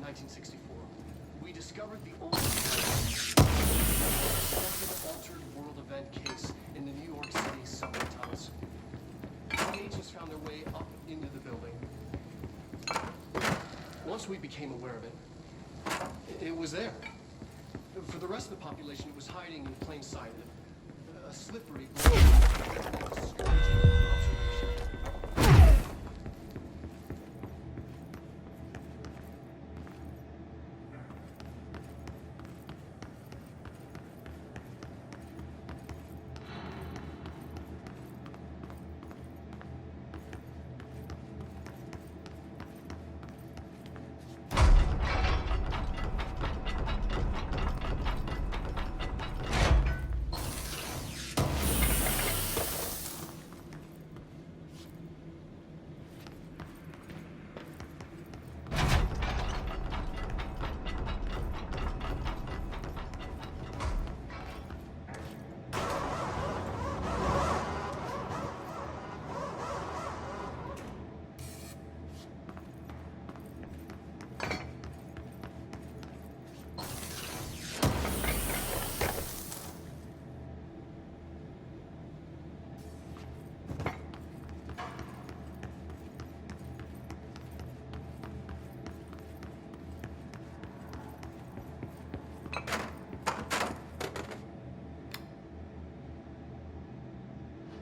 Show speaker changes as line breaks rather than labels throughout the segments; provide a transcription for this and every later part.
1964, we discovered the only altered world event case in the New York City subway tunnels. The agents found their way up into the building. Once we became aware of it, it was there. For the rest of the population, it was hiding in plain sight. A slippery, observation.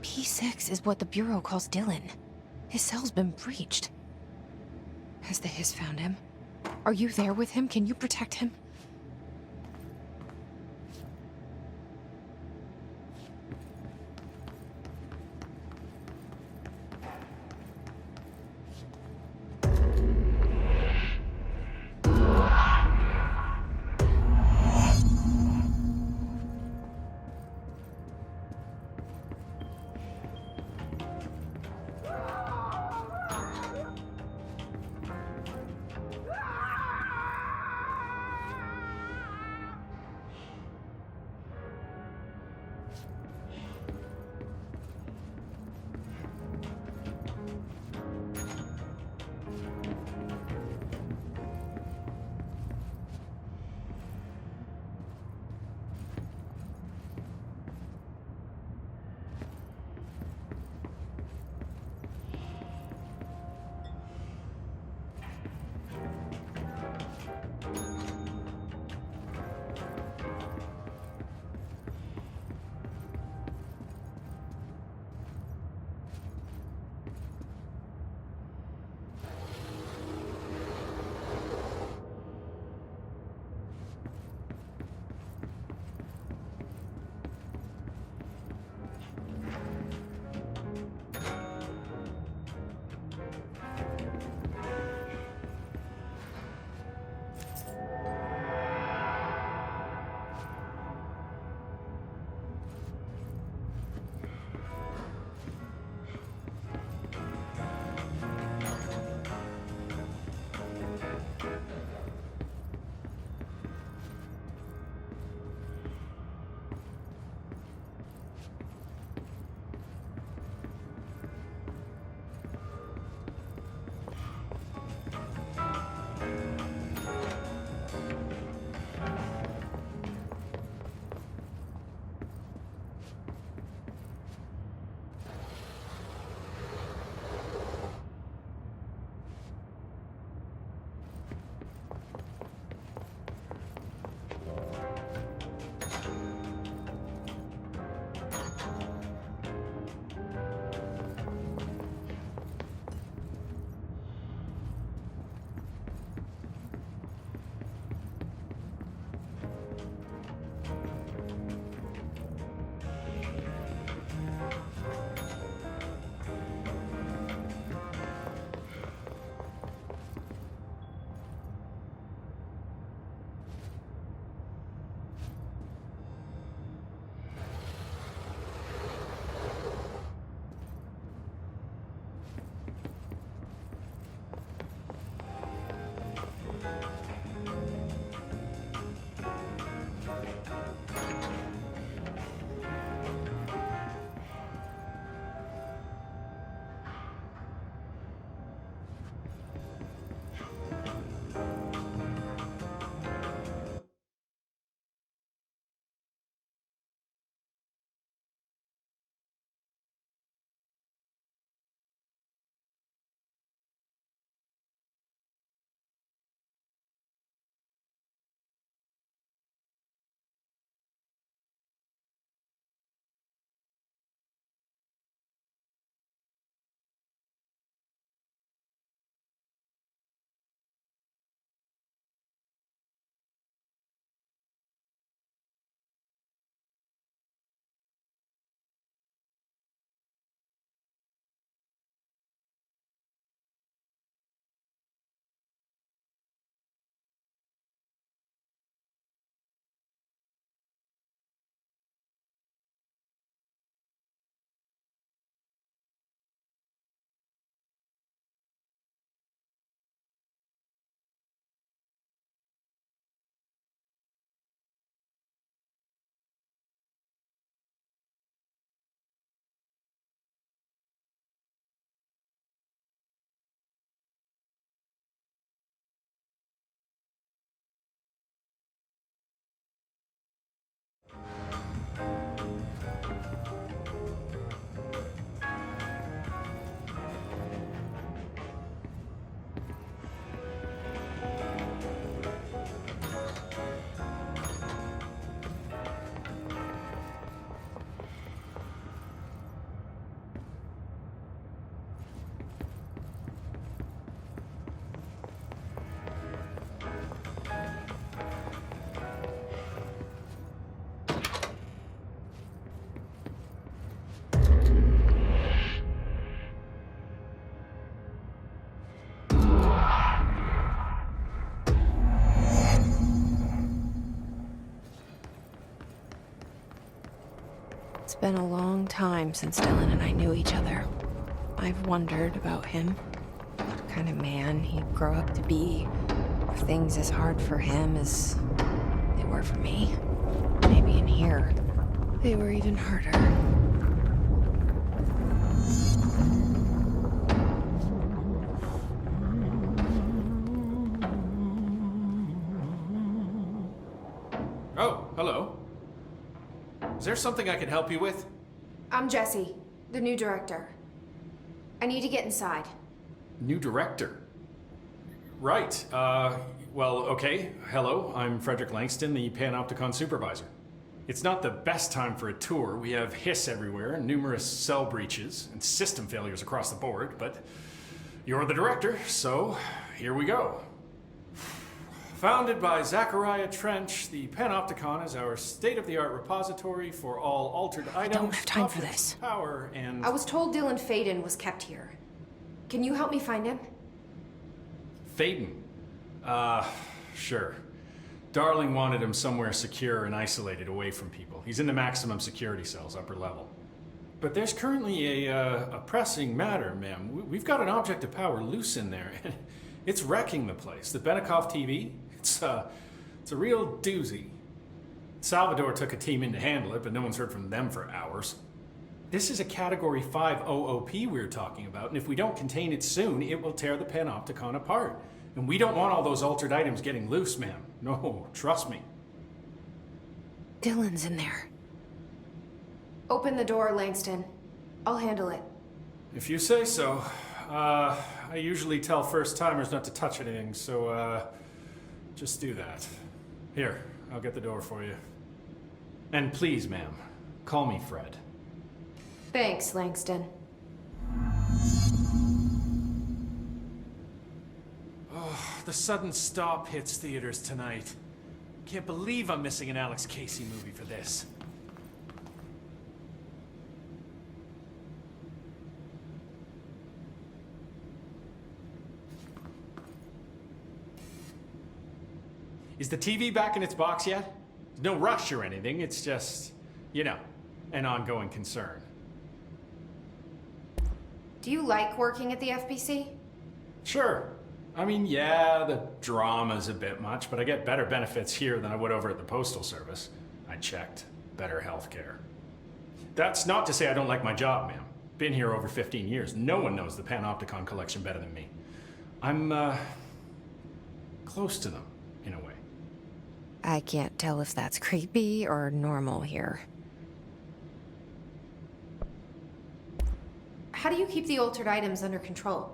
P6 is what the Bureau calls Dylan. His cell's been breached. Has the Hiss found him? Are you there with him? Can you protect him? been a long time since Dylan and I knew each other. I've wondered about him. What kind of man he'd grow up to be. If things as hard for him as they were for me. Maybe in here, they were even harder.
Oh, hello. Is there something I can help you with?
I'm Jessie, the new director. I need to get inside.
New director. Right. Well, okay. Hello, I'm Frederick Langston, the Panopticon supervisor. It's not the best time for a tour. We have hiss everywhere, numerous cell breaches, and system failures across the board, but you're the director, so here we go. Founded by Zachariah Trench, the Panopticon is our state-of-the-art repository for all altered items,
don't have time for
objects
this.
of power, and...
I was told Dylan Faden was kept here. Can you help me find him?
Faden. Sure. Darling wanted him somewhere secure and isolated away from people. He's in the maximum security cells, upper level. But there's currently a pressing matter, ma'am. We've got an object of power loose in there. It's wrecking the place. The Benikoff TV, it's a real doozy. Salvador took a team in to handle it, but no one's heard from them for hours. This is a Category 5 OOP we're talking about, and if we don't contain it soon, it will tear the Panopticon apart. And we don't want all those altered items getting loose, ma'am. No, trust me.
Dylan's in there.
Open the door, Langston. I'll handle it.
If you say so. I usually tell first-timers not to touch anything, so, just do that. Here, I'll get the door for you. And please, ma'am, call me Fred.
Thanks, Langston.
The sudden stop hits theaters tonight. Can't believe I'm missing an Alex Casey movie for this. Is the TV back in its box yet? No rush or anything, it's just, you know, an ongoing concern.
Do you like working at the FBC?
Sure. I mean, yeah, the drama's a bit much, but I get better benefits here than I would over at the Postal Service. I checked. Better healthcare. That's not to say I don't like my job, ma'am. Been here over 15 years. No one knows the Panopticon collection better than me. I'm, close to them, in a way.
I can't tell if that's creepy or normal here.
How do you keep the altered items under control?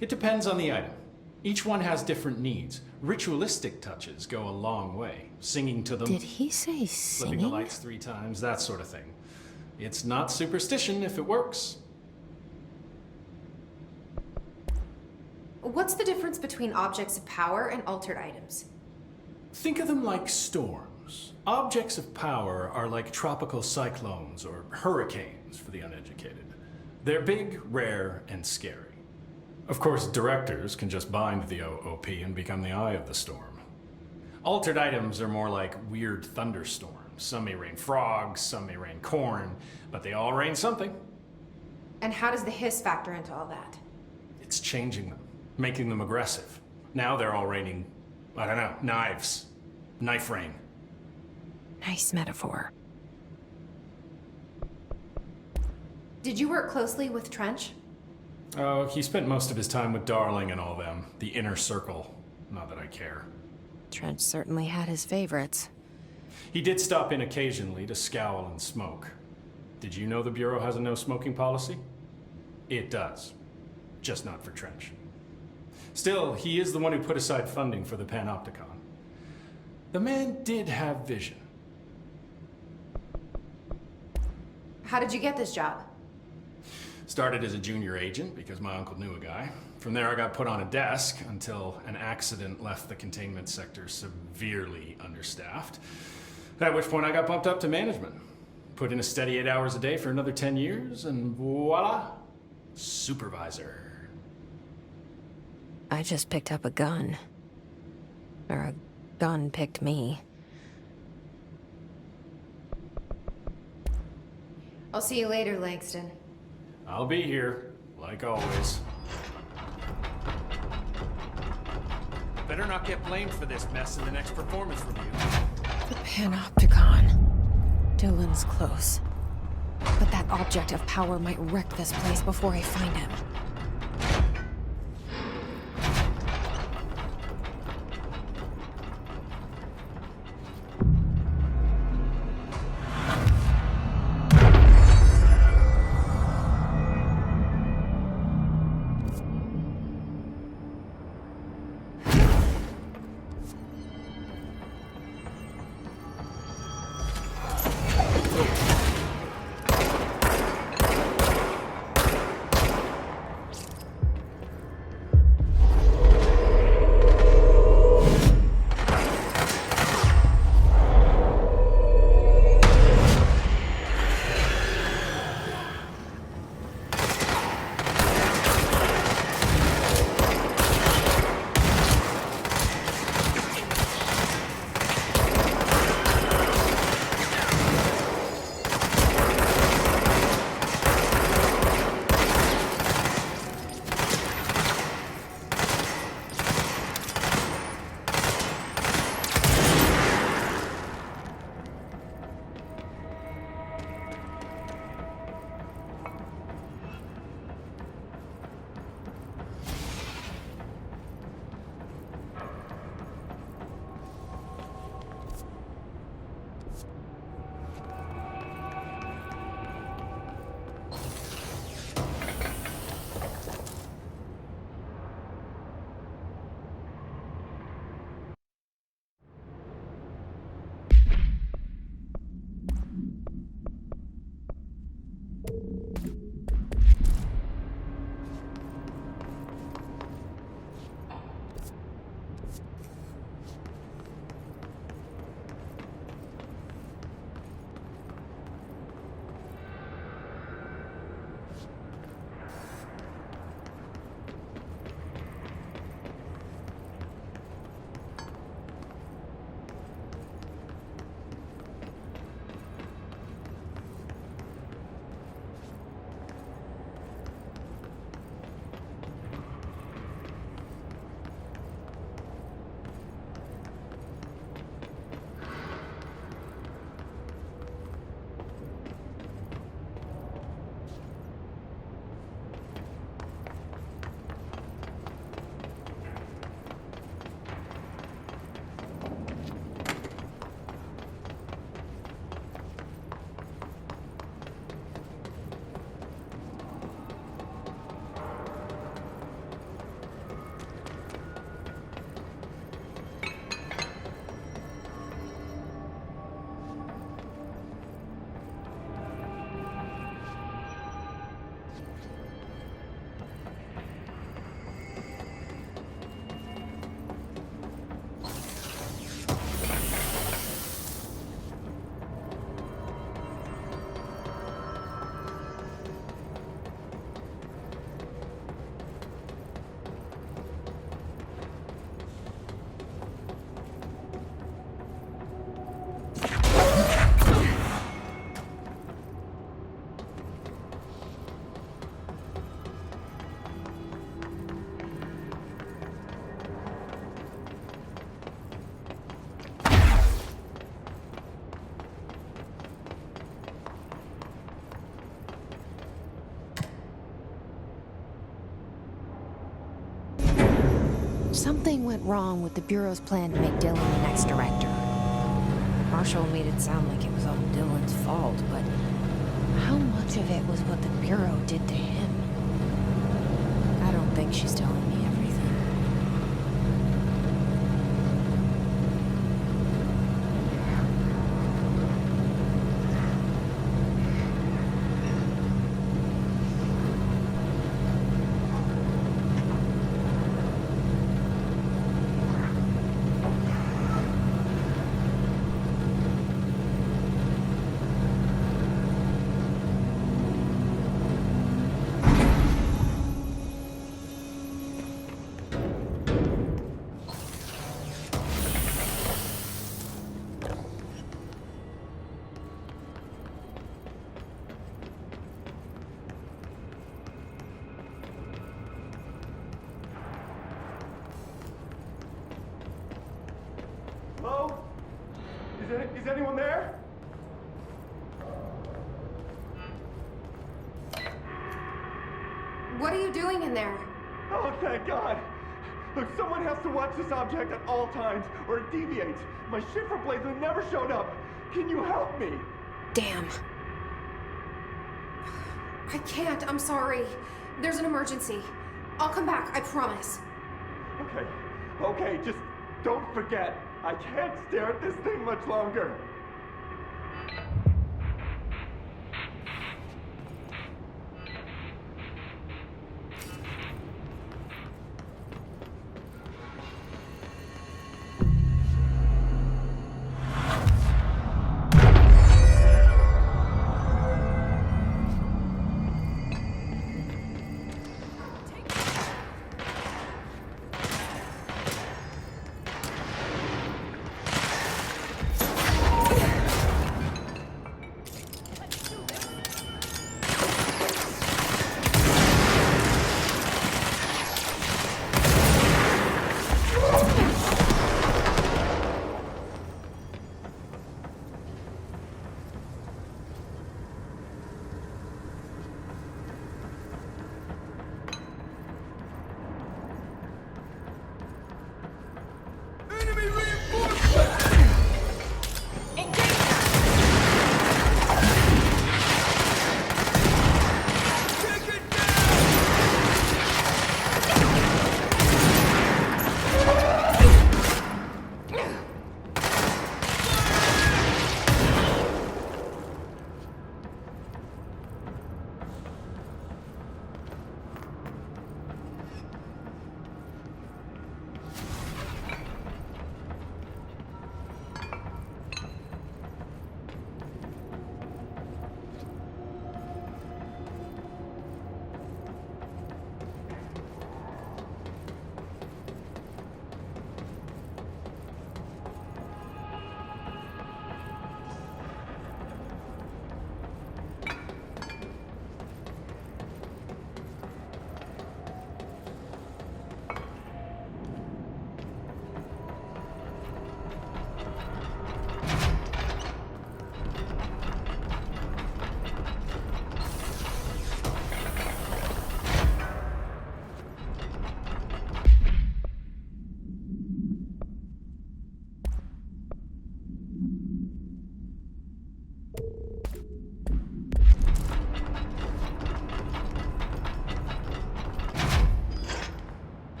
It depends on the item. Each one has different needs. Ritualistic touches go a long way. Singing to them.
Did he say
Flipping the
singing?
lights 3 times, that sort of thing. It's not superstition if it works.
What's the difference between objects of power and altered items?
Think of them like storms. Objects of power are like tropical cyclones or hurricanes for the uneducated. They're big, rare, and scary. Of course, directors can just bind the OOP and become the eye of the storm. Altered items are more like weird thunderstorms. Some may rain frogs, some may rain corn, but they all rain something.
And how does the hiss factor into all that?
It's changing them, making them aggressive. Now they're all raining, I don't know, knives. Knife rain.
Nice metaphor.
Did you work closely with Trench?
Oh, he spent most of his time with Darling and all them. The inner circle. Not that I care.
Trench certainly had his favorites.
He did stop in occasionally to scowl and smoke. Did you know the Bureau has a no-smoking policy? It does. Just not for Trench. Still, he is the one who put aside funding for the Panopticon. The man did have vision.
How did you get this job?
Started as a junior agent because my uncle knew a guy. From there I got put on a desk until an accident left the containment sector severely understaffed. At which point I got bumped up to management. Put in a steady 8 hours a day for another 10 years and voila, supervisor.
I just picked up a gun. Or a gun picked me.
I'll see you later, Langston.
I'll be here, like always. Better not get blamed for this mess in the next performance review.
The Panopticon. Dylan's close. But that object of power might wreck this place before I find him. Something went wrong with the Bureau's plan to make Dylan the next director. Marshall made it sound like it was all Dylan's fault, but how much of it was what the Bureau did to him? I don't think she's telling me everything.
Is anyone there?
What are you doing in there?
Oh, thank God! Look, someone has to watch this object at all times, or it deviates. My shifter blades have never showed up. Can you help me?
Damn.
I can't, I'm sorry. There's an emergency. I'll come back, I promise.
Okay, just don't forget. I can't stare at this thing much longer.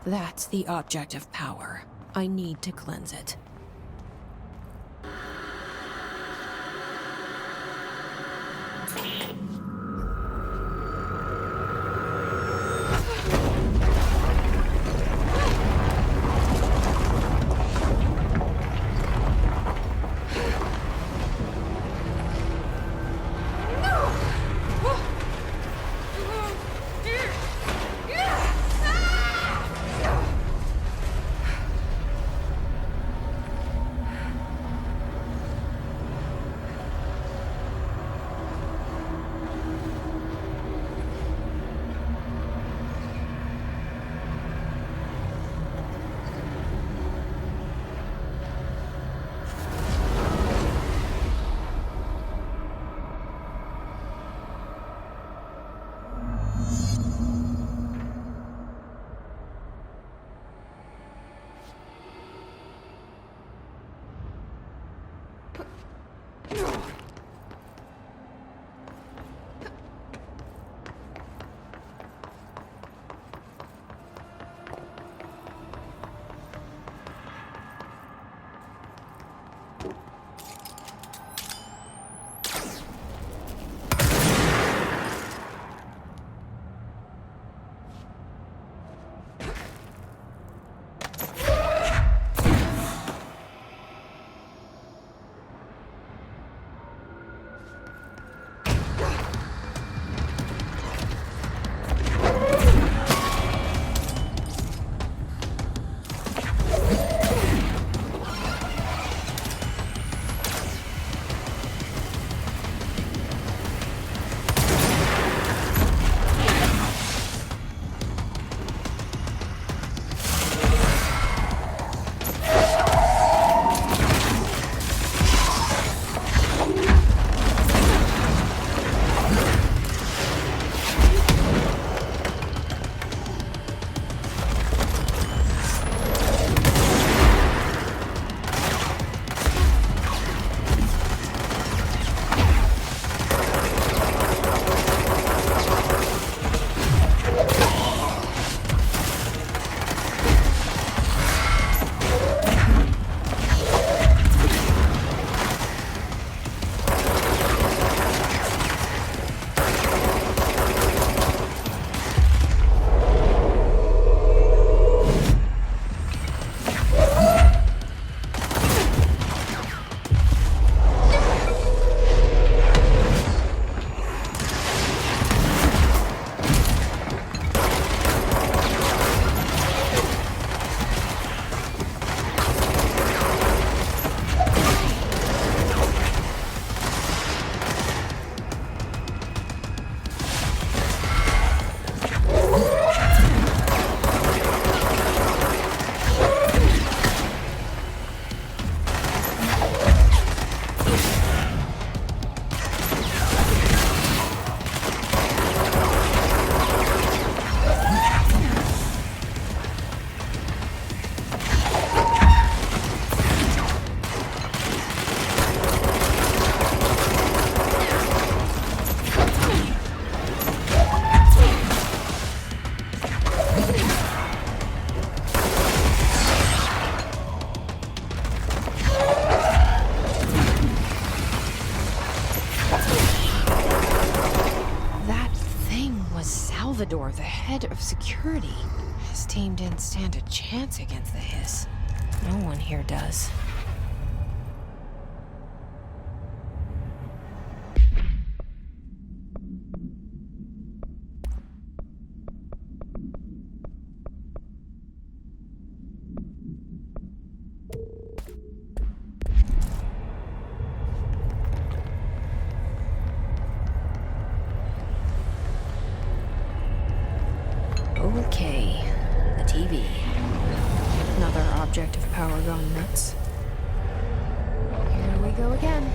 That's the object of power. I need to cleanse it. Salvador, the head of security. His team didn't stand a chance against the Hiss. No one here does. Okay, the TV. Another object of power gone nuts.
Here we go again.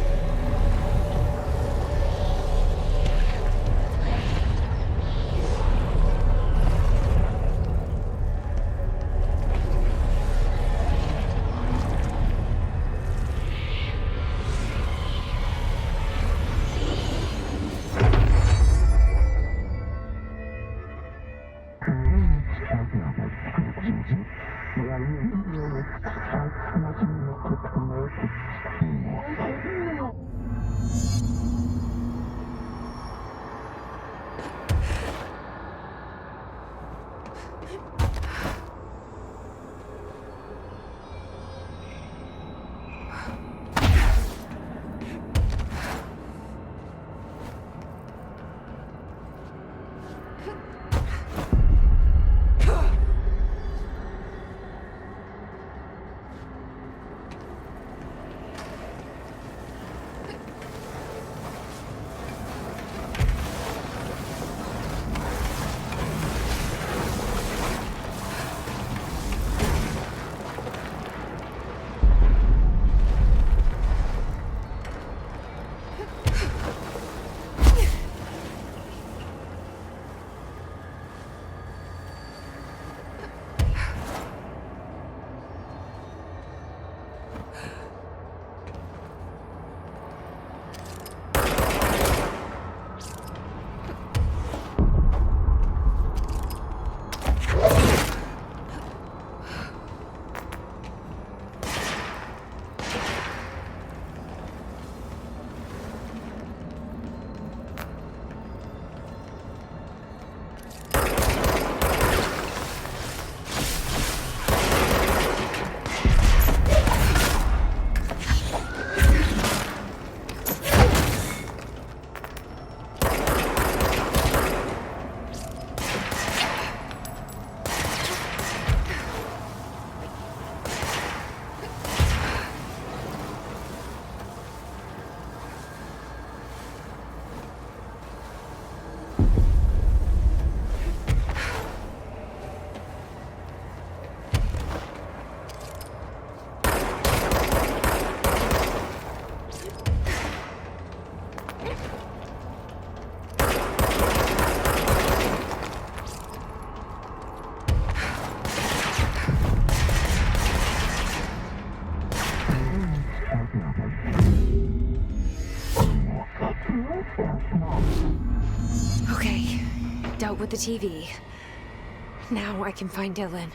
Okay, dealt with the TV. Now I can find Dylan.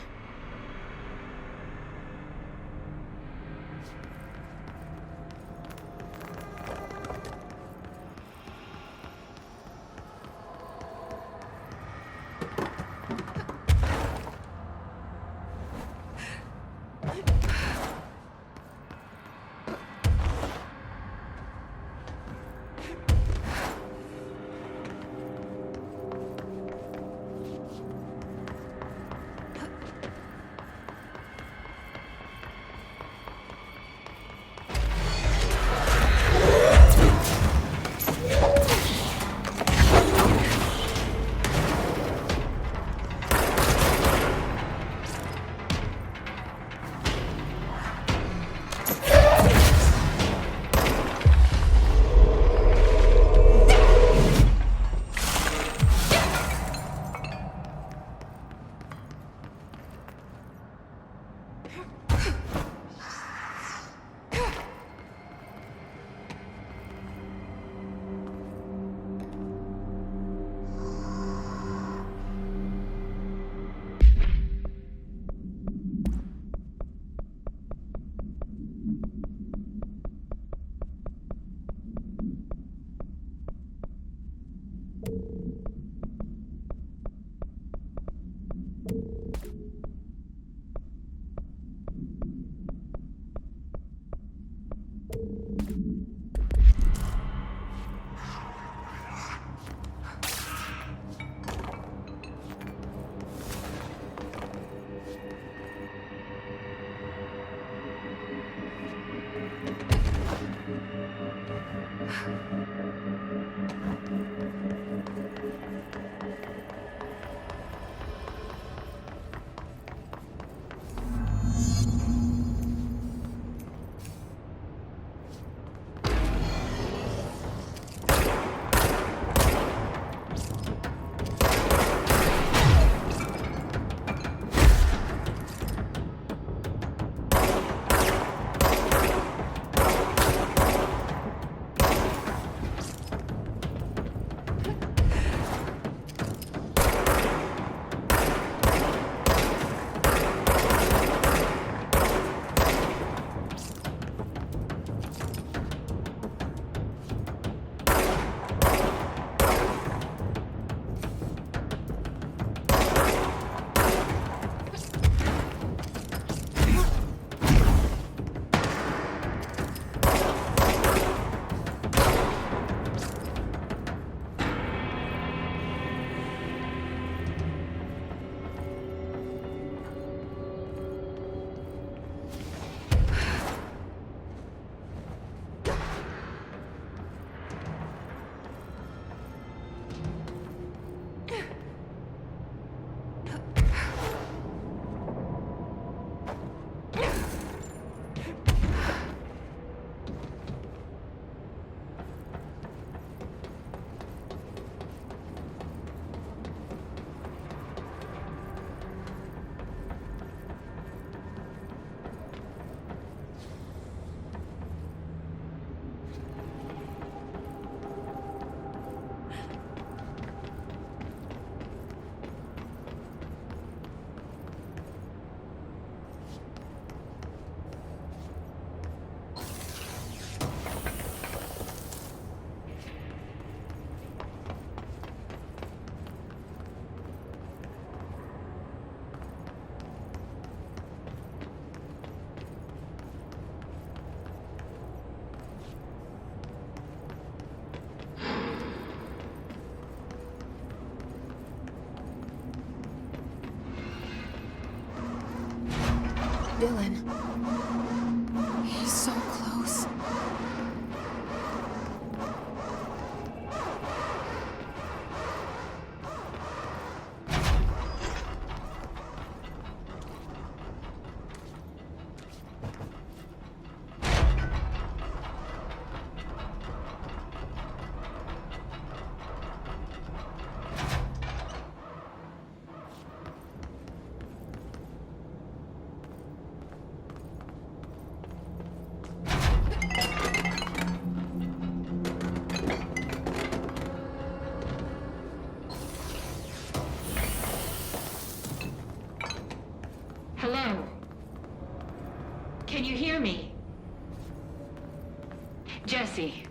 Jesse.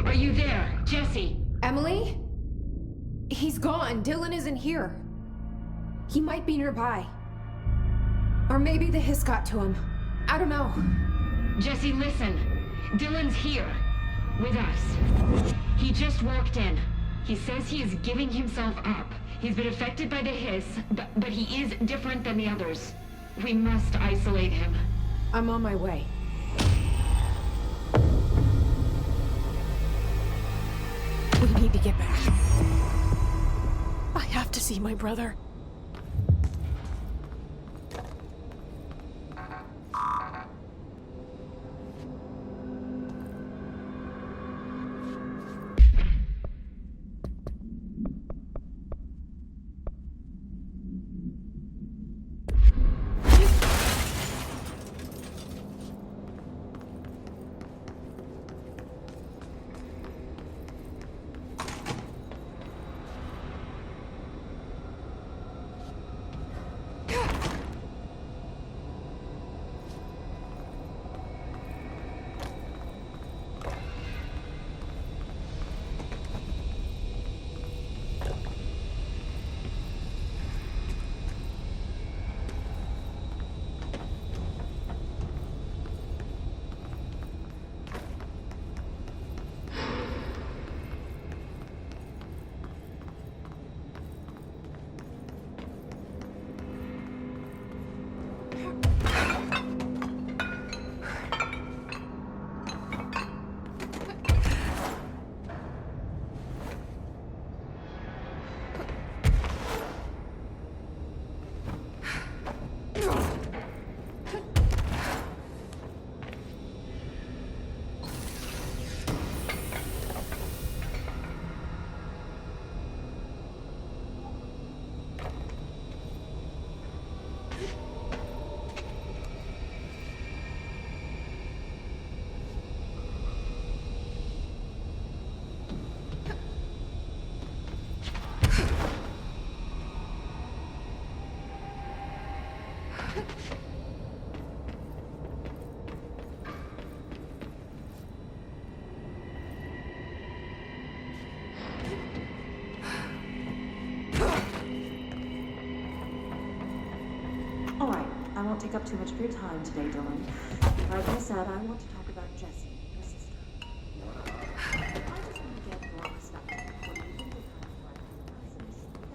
Are you there, Jesse?
Emily? He's gone. Dylan isn't here. He might be nearby. Or maybe the hiss got to him. I don't know.
Jesse, listen. Dylan's here. With us. He just walked in. He says he is giving himself up. He's been affected by the hiss, but he is different than the others. We must isolate him.
I'm on my way.
We need to get back. I have to see my brother.
All right, I won't take up too much of your time today, Dylan. Like I said, I want to talk about Jessie, your sister. I just want to get your perspective before you think of her as that's all.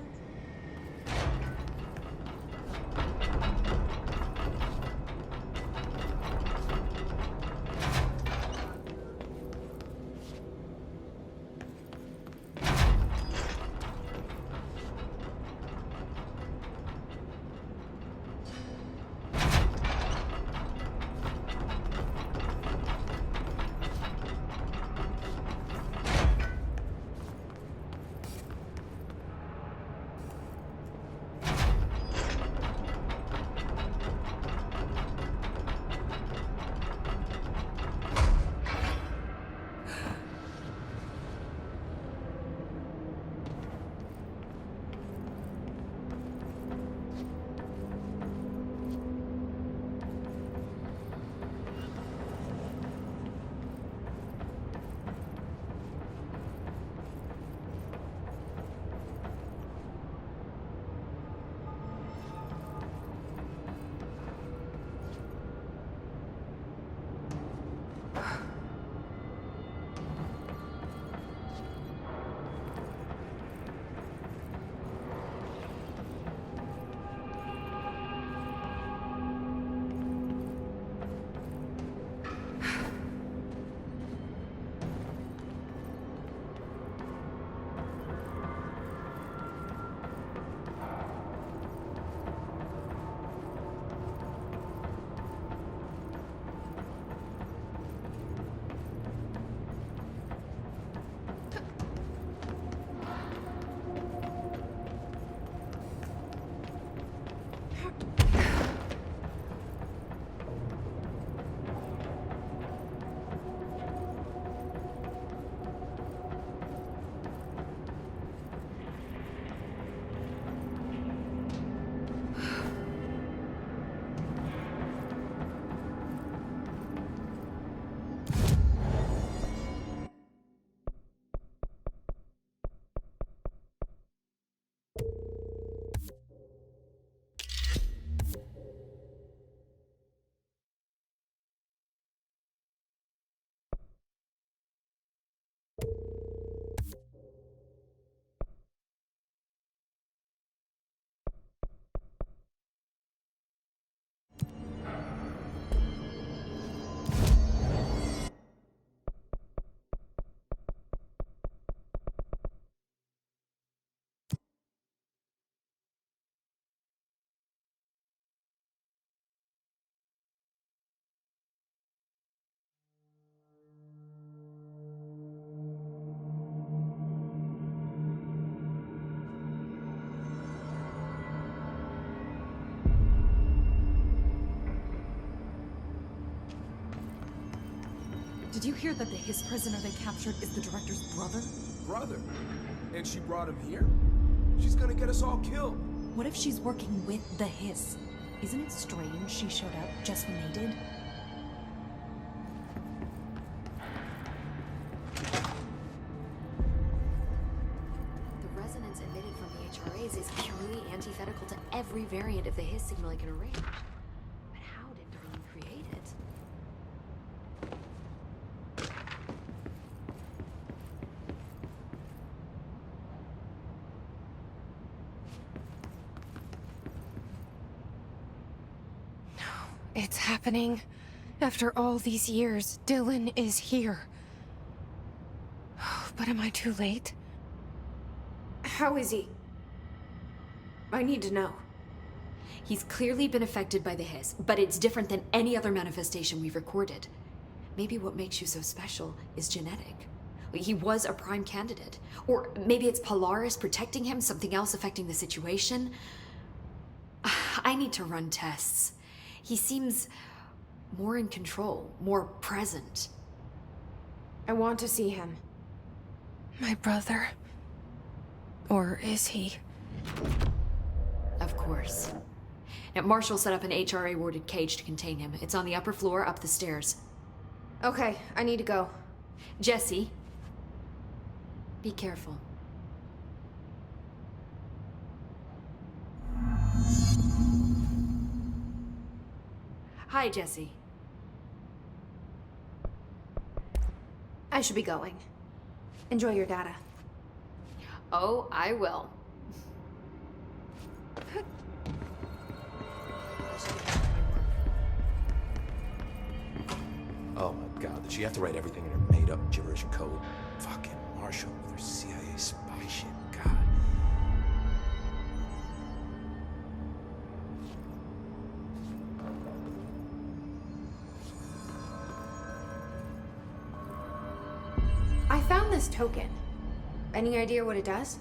Did you hear that the Hiss prisoner they captured is the director's brother?
Brother? And she brought him here? She's gonna get us all killed.
What if she's working with the Hiss? Isn't it strange she showed up just when they did?
The resonance emitted from the HRAs is purely antithetical to every variant of the Hiss signal I can arrange. But how did Darling create it?
It's happening. After all these years, Dylan is here. But am I too late? How is he? I need to know.
He's clearly been affected by the Hiss, but it's different than any other manifestation we've recorded. Maybe what makes you so special is genetic. He was a prime candidate. Or maybe it's Polaris protecting him, something else affecting the situation. I need to run tests. He seems more in control, more present.
I want to see him. My brother. Or is he?
Of course. Now, Marshall set up an HRA-warded cage to contain him. It's on the upper floor, up the stairs.
Okay, I need to go.
Jesse, be careful. Hi, Jesse.
I should be going. Enjoy your data.
Oh, I will.
Oh my god, did she have to write everything in her made-up gibberish code? Fucking Marshall with her CIA spy shit, god.
I found this token. Any idea what it does?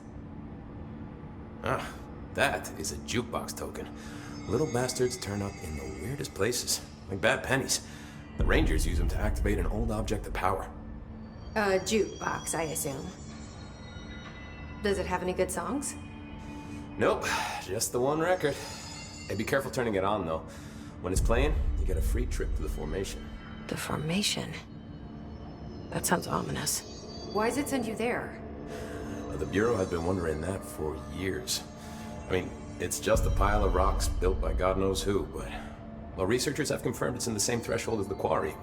Ah, that is a jukebox token. Little bastards turn up in the weirdest places, like bad pennies. The Rangers use them to activate an old object of power.
A jukebox, I assume. Does it have any good songs?
Nope, just the one record. Hey, be careful turning it on, though. When it's playing, you get a free trip to the Formation.
The Formation? That sounds ominous. Why does it send you there?
The Bureau has been wondering that for years. I mean, it's just a pile of rocks built by God knows who, but... Well, researchers have confirmed it's in the same threshold as the quarry.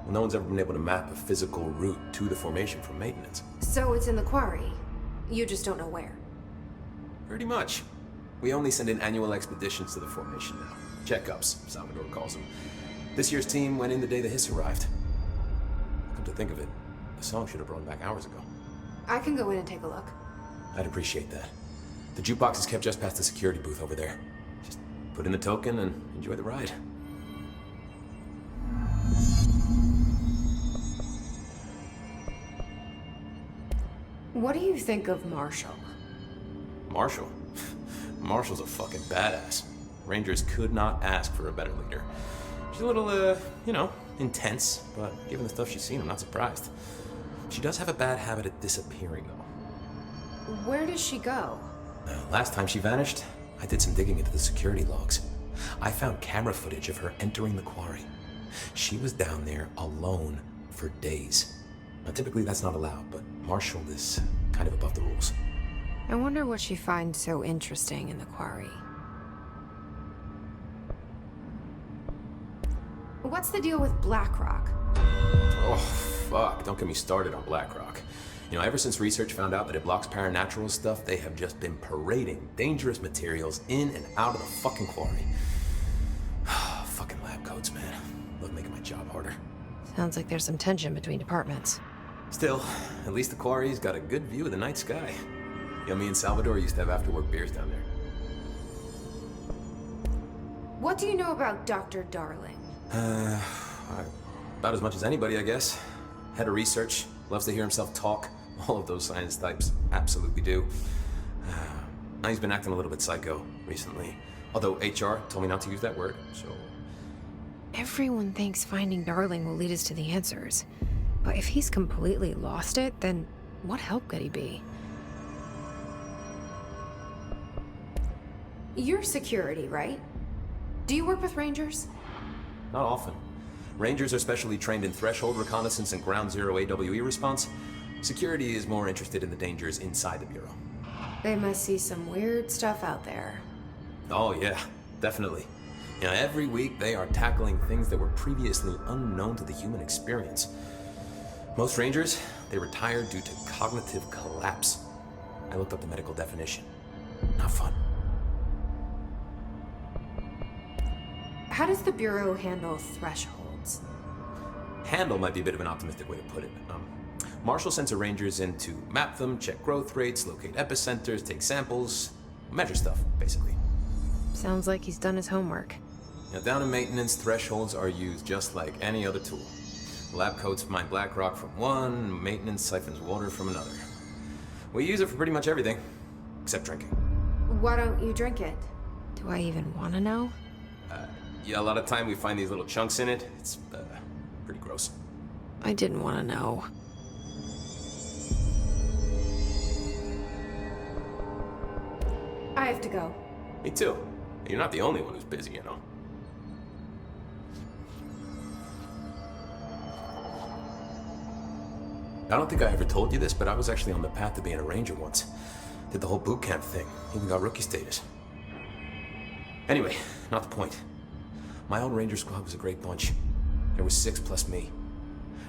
Well, no one's ever been able to map a physical route to the Formation for maintenance.
So it's in the quarry. You just don't know where.
Pretty much. We only send in annual expeditions to the Formation now. Checkups, Salvador calls them. This year's team went in the day the Hiss arrived. Come to think of it, the song should have brought back hours ago.
I can go in and take a look.
I'd appreciate that. The jukebox is kept just past the security booth over there. Just put in the token and enjoy the ride.
What do you think of Marshall?
Marshall? Marshall's a fucking badass. Rangers could not ask for a better leader. She's a little, intense, but given the stuff she's seen, I'm not surprised. She does have a bad habit of disappearing, though.
Where does she go?
Last time she vanished, I did some digging into the security logs. I found camera footage of her entering the quarry. She was down there alone for days. Now, typically that's not allowed, but Marshall is kind of above the rules.
I wonder what she finds so interesting in the quarry.
What's the deal with Blackrock?
Oh, fuck. Don't get me started on Blackrock. Ever since research found out that it blocks paranormal stuff, they have just been parading dangerous materials in and out of the fucking quarry. Fucking lab coats, man. Love making my job harder.
Sounds like there's some tension between departments.
Still, at least the quarry's got a good view of the night sky. Me and Salvador used to have after-work beers down there.
What do you know about Dr. Darling?
About as much as anybody, I guess. Head of research, loves to hear himself talk. All of those science types absolutely do. Now he's been acting a little bit psycho recently. Although HR told me not to use that word, so...
Everyone thinks finding Darling will lead us to the answers. But if he's completely lost it, then what help could he be?
You're security, right? Do you work with Rangers?
Not often. Rangers are specially trained in threshold reconnaissance and ground zero AWE response. Security is more interested in the dangers inside the Bureau.
They must see some weird stuff out there.
Oh yeah, definitely. Every week they are tackling things that were previously unknown to the human experience. Most Rangers, they retire due to cognitive collapse. I looked up the medical definition. Not fun.
How does the Bureau handle thresholds?
Handle might be a bit of an optimistic way to put it. Marshall sends her Rangers in to map them, check growth rates, locate epicenters, take samples, measure stuff, basically.
Sounds like he's done his homework.
Down in maintenance, thresholds are used just like any other tool. Lab coats mine black rock from one, maintenance siphons water from another. We use it for pretty much everything, except drinking.
Why don't you drink it?
Do I even want to know?
Yeah, a lot of time we find these little chunks in it. It's pretty gross.
I didn't want to know.
I have to go.
Me too. You're not the only one who's busy, I don't think I ever told you this, but I was actually on the path to being a Ranger once. Did the whole boot camp thing. Even got rookie status. Anyway, not the point. My old Ranger squad was a great bunch. There was 6 plus me.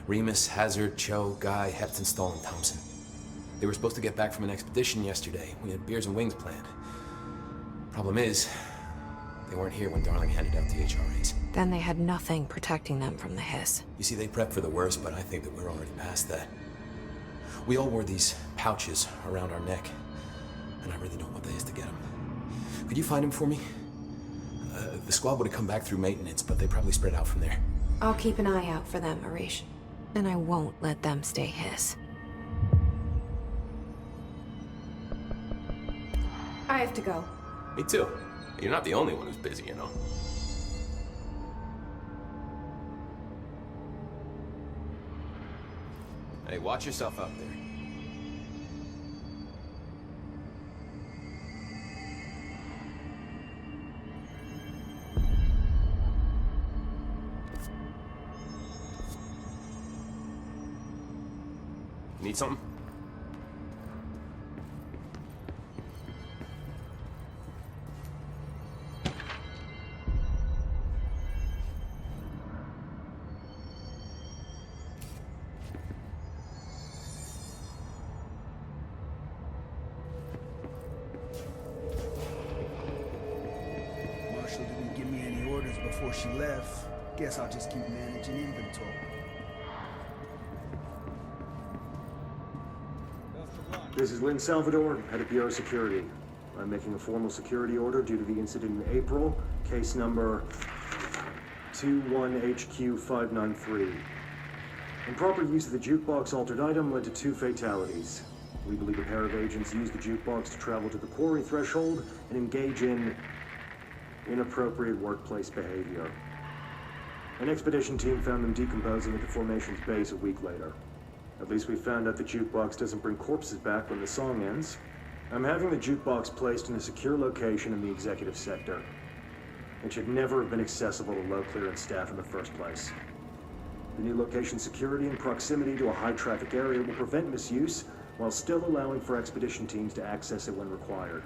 Remus, Hazard, Cho, Guy, Heptonstall, and Thompson. They were supposed to get back from an expedition yesterday. We had beers and wings planned. Problem is, they weren't here when Darling handed out the HRAs.
Then they had nothing protecting them from the hiss.
You see, they prepped for the worst, but I think that we're already past that. We all wore these pouches around our neck, and I really don't want the hiss to get them. Could you find him for me? The squad would have come back through maintenance, but they probably spread out from there.
I'll keep an eye out for them, Arish. And I won't let them stay hiss.
I have to go.
Me too. You're not the only one who's busy, Hey, watch yourself out there. Need something?
Marshall didn't give me any orders before she left. Guess I'll just keep managing inventory.
This is Lynn Salvador, head of Bureau Security. I'm making a formal security order due to the incident in April, case number 21HQ593. Improper use of the jukebox altered item led to 2 fatalities. We believe a pair of agents used the jukebox to travel to the quarry threshold and engage in Inappropriate workplace behavior. An expedition team found them decomposing at the formation's base a week later. At least we found out the jukebox doesn't bring corpses back when the song ends. I'm having the jukebox placed in a secure location in the executive sector. It should never have been accessible to low clearance staff in the first place. The new location security and proximity to a high-traffic area will prevent misuse, while still allowing for expedition teams to access it when required.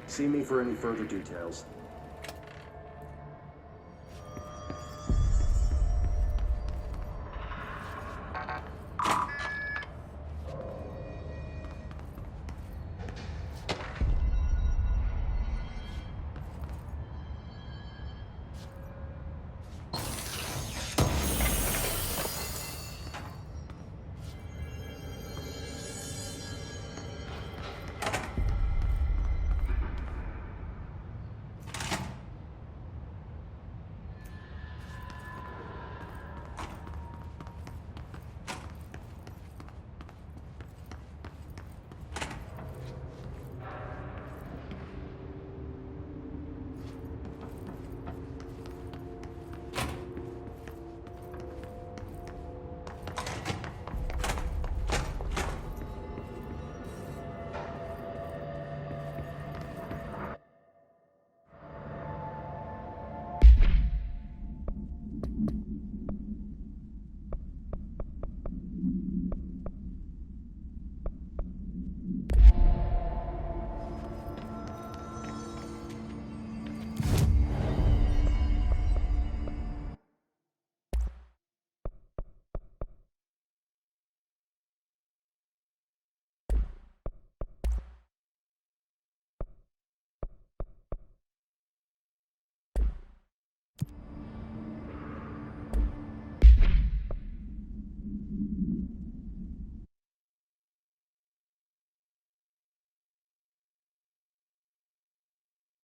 See me for any further details.